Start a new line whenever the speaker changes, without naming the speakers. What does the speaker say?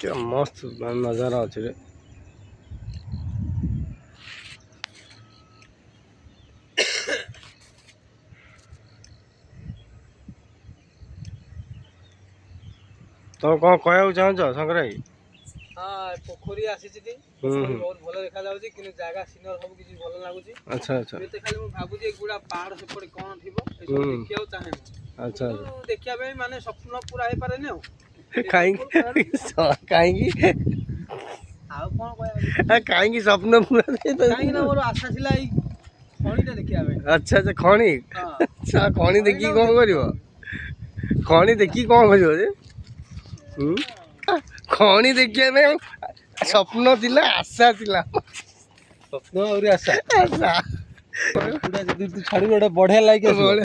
क्या मस्त नजारा अच्छे रे। तुम कौन कहू चाहछ शंकर भाई?
हाँ पोखरी आसीची बहुत भल देखा जाउची कि जागा सिनर सब किछि भल लागुची।
अच्छा अच्छा
एते खाली मु भाबुची एक गुडा पहाड़ सेपटे कोन थिबो ए सब देखियो चाहे
अच्छा
देखिया बे माने स्वप्न पूरा हे पारे ने
कहीं
आउ कोन कहया
कहीं स्वप्न पूरा
काहे ना मोर आशा छिला ई खणीटा देखिया बे।
अच्छा अच्छा खणी
हां
अच्छा खणी देखी कौन करिवो? खणी देखी कौन करिवो जे? खणी देखिया में स्वप्न थिला आशा थिला।
स्वप्न और आशा
आशा
पूरा जदी तू छाड़ी गोटा बढ़िया लाइक आसी।